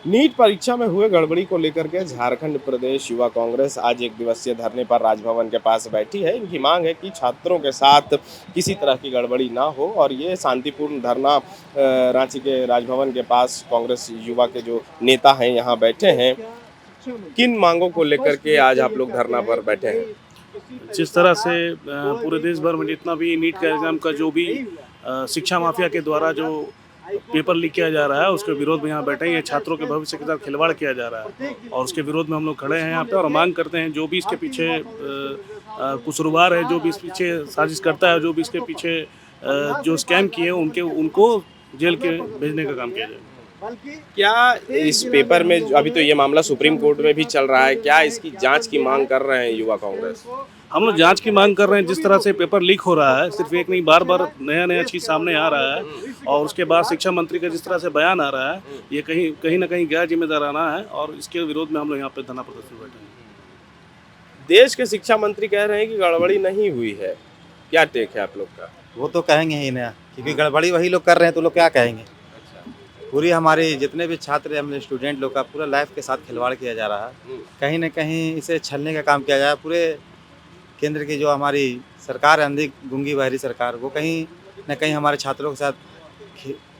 NEET परीक्षा में हुए गड़बड़ी को लेकर के झारखंड प्रदेश युवा कांग्रेस आज एक दिवसीय धरने पर राजभवन के पास बैठी है। इनकी मांग है कि छात्रों के साथ किसी तरह की गड़बड़ी ना हो और ये शांतिपूर्ण धरना रांची के राजभवन के पास कांग्रेस युवा के जो नेता हैं यहाँ बैठे हैं। किन मांगों को लेकर के आज आप लोग धरना पर बैठे हैं? जिस तरह से पूरे देश भर में जितना भी नीट का एग्ज़ाम का जो भी शिक्षा माफिया के द्वारा जो पेपर लीक किया जा रहा है उसके विरोध में यहाँ बैठे हैं। ये छात्रों के भविष्य के साथ खिलवाड़ किया जा रहा है और उसके विरोध में हम लोग खड़े हैं यहाँ पे और मांग करते हैं जो भी इसके पीछे कसूरवार है, जो भी इस पीछे साजिश करता है, जो भी इसके पीछे जो स्कैम किए उनको जेल के भेजने का काम किया जाए। क्या इस पेपर में अभी तो ये मामला सुप्रीम कोर्ट में भी चल रहा है, क्या इसकी जांच की मांग कर रहे हैं युवा कांग्रेस? हम लोग जांच की मांग कर रहे हैं। जिस तरह से पेपर लीक हो रहा है, सिर्फ एक नहीं, बार बार नया नया चीज़ सामने आ रहा है और उसके बाद शिक्षा मंत्री का जिस तरह से बयान आ रहा है, ये कहीं कहीं ना कहीं गैर जिम्मेदाराना है और इसके विरोध में हम लोग यहाँ पे धरना प्रदर्शन बैठे हैं। देश के शिक्षा मंत्री कह रहे हैं कि गड़बड़ी नहीं हुई है, क्या टेक है आप लोग का? वो तो कहेंगे ही ना, क्योंकि गड़बड़ी वही लोग कर रहे हैं तो लोग क्या कहेंगे। पूरी हमारी जितने भी छात्र हम स्टूडेंट लोग का पूरा लाइफ के साथ खिलवाड़ किया जा रहा है। कहीं ना कहीं इसे छलने का काम किया जा रहा है। पूरे केंद्र की जो हमारी सरकार है, अंधी गूंगी बहरी सरकार, वो कहीं ना कहीं हमारे छात्रों के साथ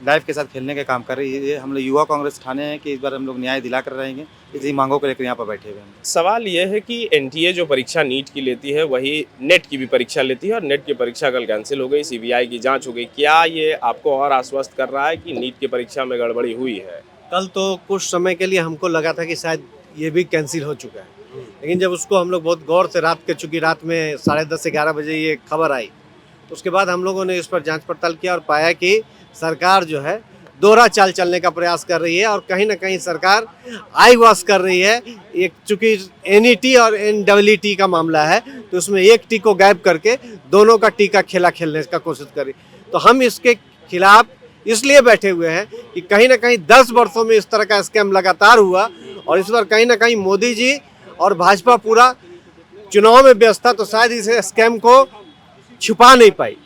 लाइफ के साथ खेलने का काम कर रही है। ये हम लोग युवा कांग्रेस ठाने हैं कि इस बार हम लोग न्याय दिला कर रहेंगे। इसी मांगों को लेकर यहाँ पर बैठे हुए हैं। सवाल यह है कि एनटीए जो परीक्षा नीट की लेती है वही नेट की भी परीक्षा लेती है और नेट की परीक्षा कल कैंसिल हो गई, सीबीआई की जांच हो गई। क्या ये आपको और आश्वस्त कर रहा है कि नीट की परीक्षा में गड़बड़ी हुई है? कल तो कुछ समय के लिए हमको लगा था कि शायद ये भी कैंसिल हो चुका है, लेकिन जब उसको हम लोग बहुत गौर से चूँकि रात में 10:30 से 11 बजे ये खबर आई, तो उसके बाद हम लोगों ने इस पर जांच पड़ताल किया और पाया कि सरकार जो है दोहरा चाल चलने का प्रयास कर रही है और कहीं ना कहीं सरकार आई वॉश कर रही है। एक चूँकि एनईटी और एनडब्ल्यूटी का मामला है, तो उसमें एक टी को गायब करके दोनों का टी का खेला खेलने का कोशिश करी। तो हम इसके खिलाफ इसलिए बैठे हुए हैं कि कहीं ना कहीं 10 वर्षों में इस तरह का स्कैम लगातार हुआ और इस बार कहीं ना कहीं मोदी जी और भाजपा पूरा चुनाव में व्यस्त था, तो शायद इस स्कैम को छुपा नहीं पाई।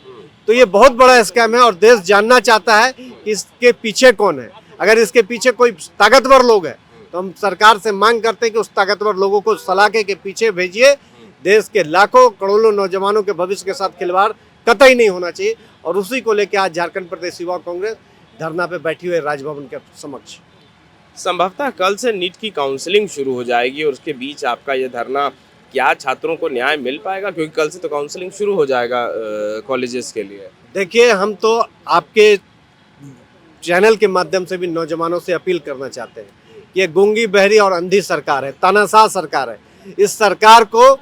तो ये बहुत बड़ा स्कैम है और देश जानना चाहता है कि इसके पीछे कौन है। अगर इसके पीछे कोई ताकतवर लोग हैं तो हम सरकार से मांग करते हैं कि उस ताकतवर लोगों को सलाखे के पीछे भेजिए। देश के लाखों करोड़ों नौजवानों के भविष्य के साथ खिलवाड़ कतई नहीं होना चाहिए और उसी को लेकर आज झारखंड प्रदेश युवा कांग्रेस धरना पे बैठी हुई है राजभवन के समक्ष। संभवतः कल से नीट की काउंसलिंग शुरू हो जाएगी और उसके बीच आपका ये धरना, क्या छात्रों को न्याय मिल पाएगा? क्योंकि कल से तो काउंसलिंग शुरू हो जाएगा कॉलेजेस के लिए। देखिए, हम तो आपके चैनल के माध्यम से भी नौजवानों से अपील करना चाहते हैं कि ये गूंगी बहरी और अंधी सरकार है, तानाशाह सरकार है। इस सरकार को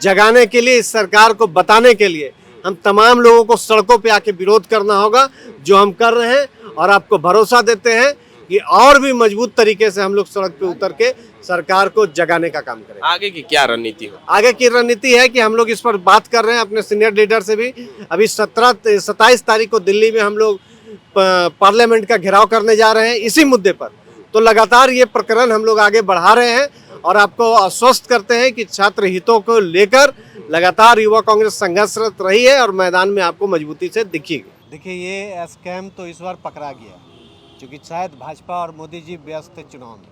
जगाने के लिए, इस सरकार को बताने के लिए हम तमाम लोगों को सड़कों पे आके विरोध करना होगा, जो हम कर रहे हैं। और आपको भरोसा देते हैं कि और भी मजबूत तरीके से हम लोग सड़क पे उतर के सरकार को जगाने का काम करें। आगे की क्या रणनीति हो? आगे की रणनीति है कि हम लोग इस पर बात कर रहे हैं अपने सीनियर लीडर से भी। अभी 27 तारीख को दिल्ली में हम लोग पार्लियामेंट का घेराव करने जा रहे हैं इसी मुद्दे पर। तो लगातार ये प्रकरण हम लोग आगे बढ़ा रहे हैं और आपको आश्वस्त करते हैं कि छात्र हितों को लेकर लगातार युवा कांग्रेस संघर्षरत रही है और मैदान में आपको मजबूती से दिखेगी। देखिए, ये स्कैम तो इस बार पकड़ा गया क्योंकि शायद भाजपा और मोदी जी व्यस्त थे चुनाव में।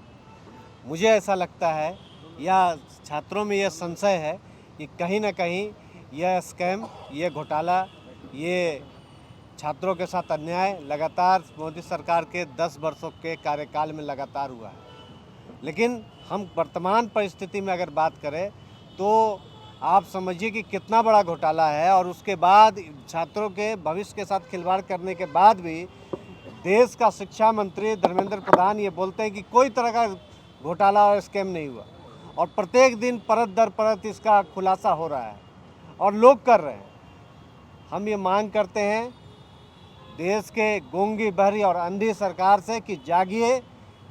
मुझे ऐसा लगता है या छात्रों में यह संशय है कि कहीं ना कहीं यह स्कैम, ये घोटाला, ये छात्रों के साथ अन्याय लगातार मोदी सरकार के 10 वर्षों के कार्यकाल में लगातार हुआ है। लेकिन हम वर्तमान परिस्थिति में अगर बात करें तो आप समझिए कि कितना बड़ा घोटाला है और उसके बाद छात्रों के भविष्य के साथ खिलवाड़ करने के बाद भी देश का शिक्षा मंत्री धर्मेंद्र प्रधान ये बोलते हैं कि कोई तरह का घोटाला और स्कैम नहीं हुआ और प्रत्येक दिन परत दर परत इसका खुलासा हो रहा है और लोग कर रहे हैं। हम ये मांग करते हैं देश के गूंगी बहरी और अंधी सरकार से कि जागिए।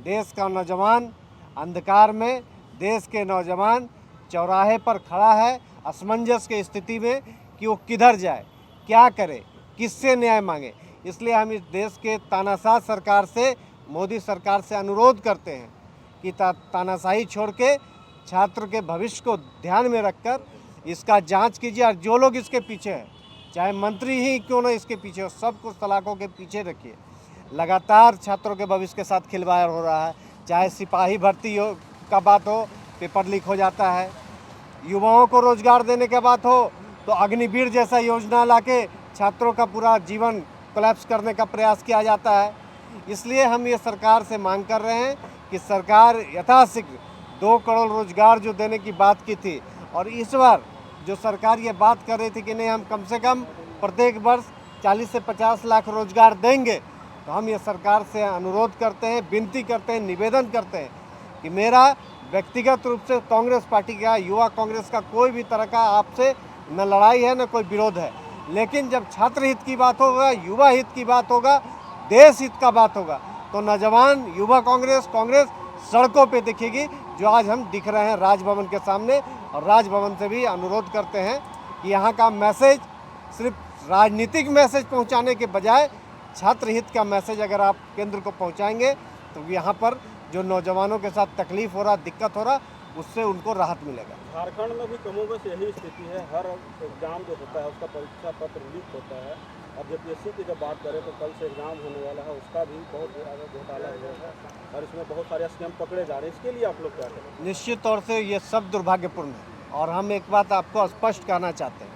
देश का नौजवान अंधकार में, देश के नौजवान चौराहे पर खड़ा है असमंजस की स्थिति में कि वो किधर जाए, क्या करे, किससे न्याय मांगे। इसलिए हम इस देश के तानाशाह सरकार से, मोदी सरकार से अनुरोध करते हैं कि तानाशाही छोड़ के छात्र के भविष्य को ध्यान में रखकर इसका जांच कीजिए और जो लोग इसके पीछे हैं, चाहे मंत्री ही क्यों ना इसके पीछे हो, सबको सलाखों के पीछे रखिए। लगातार छात्रों के भविष्य के साथ खिलवाड़ हो रहा है, चाहे सिपाही भर्ती का बात हो, पेपर लीक हो जाता है। युवाओं को रोजगार देने की बात हो तो अग्निवीर जैसा योजना लाके छात्रों का पूरा जीवन कोलैप्स करने का प्रयास किया जाता है। इसलिए हम ये सरकार से मांग कर रहे हैं कि सरकार यथाशीघ्र 2 करोड़ रोजगार जो देने की बात की थी, और इस बार जो सरकार ये बात कर रही थी कि नहीं हम कम से कम प्रत्येक वर्ष 40 से 50 लाख रोजगार देंगे, तो हम ये सरकार से अनुरोध करते हैं, विनती करते हैं, निवेदन करते हैं कि मेरा व्यक्तिगत रूप से कांग्रेस पार्टी का, युवा कांग्रेस का कोई भी तरह का आपसे न लड़ाई है न कोई विरोध है, लेकिन जब छात्र हित की बात होगा, युवा हित की बात होगा, देश हित का बात होगा, तो नौजवान युवा कांग्रेस सड़कों पे दिखेगी, जो आज हम दिख रहे हैं राजभवन के सामने। और राजभवन से भी अनुरोध करते हैं कि यहाँ का मैसेज सिर्फ राजनीतिक मैसेज पहुँचाने के बजाय छात्र हित का मैसेज अगर आप केंद्र को पहुँचाएंगे तो यहाँ पर जो नौजवानों के साथ तकलीफ हो रहा, दिक्कत हो रहा, उससे उनको राहत मिलेगा। झारखंड में भी कमोबेश यही स्थिति है। हर एग्जाम जो होता है उसका परीक्षा पत्र लीक होता है। अब जेपीएससी की जब बात करें तो कल से एग्जाम होने वाला है, उसका भी बहुत ज़्यादा घोटाला हुआ है और इसमें बहुत सारे स्कैम पकड़े जा रहे हैं। इसके लिए आप लोग क्या करें? निश्चित तौर से ये सब दुर्भाग्यपूर्ण है और हम एक बात आपको स्पष्ट कहना चाहते हैं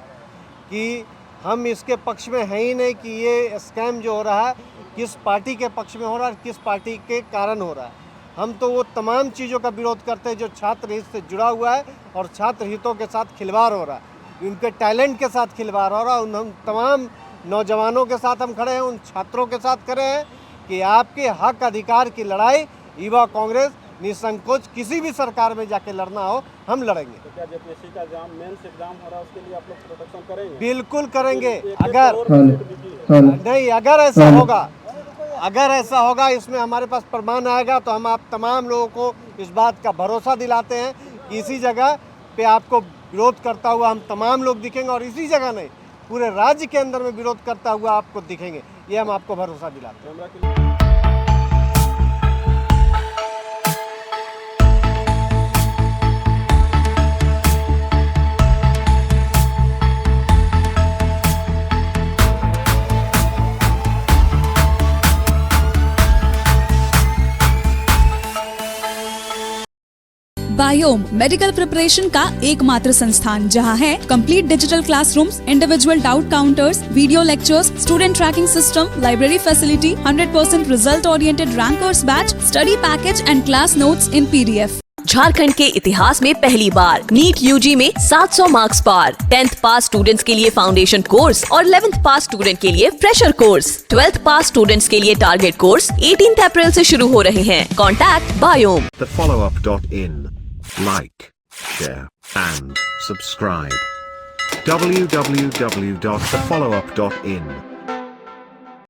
कि हम इसके पक्ष में हैं ही नहीं कि ये स्कैम जो हो रहा है किस पार्टी के पक्ष में हो रहा है, किस पार्टी के कारण हो रहा है। हम तो वो तमाम चीज़ों का विरोध करते हैं जो छात्र हित से जुड़ा हुआ है और छात्र हितों के साथ खिलवाड़ हो रहा है, उनके टैलेंट के साथ खिलवाड़ हो रहा है। उन तमाम नौजवानों के साथ हम खड़े हैं, उन छात्रों के साथ खड़े हैं कि आपके हक अधिकार की लड़ाई युवा कांग्रेस निसंकोच किसी भी सरकार में जाके लड़ना हो हम लड़ेंगे। तो क्या जेपीएससी का एग्जाम मेंस एग्जाम हो रहा है उसके लिए आप लोग प्रोटेक्शन करेंगे? बिल्कुल करेंगे। अगर ऐसा होगा इसमें हमारे पास प्रमाण आएगा तो हम आप तमाम लोगों को इस बात का भरोसा दिलाते हैं कि इसी जगह पे आपको विरोध करता हुआ हम तमाम लोग दिखेंगे और इसी जगह नहीं पूरे राज्य के अंदर में विरोध करता हुआ आपको दिखेंगे, ये हम आपको भरोसा दिलाते हैं। बायोम मेडिकल प्रिपरेशन का एकमात्र संस्थान जहां है complete digital classrooms, individual doubt counters, video lectures, student tracking system, library facility, 100% result oriented rankers batch, study package and class notes in PDF। Jharkhand के इतिहास में पहली बार नीट यूजी में 700 मार्क्स पार। 10th पास स्टूडेंट्स के लिए फाउंडेशन कोर्स और 11th पास student के लिए फ्रेशर कोर्स। 12th पास स्टूडेंट्स के लिए टारगेट कोर्स 18 अप्रैल से शुरू हो रहे हैं। Contact biome. thefollowup.in. Like, share and subscribe. www.thefollowup.in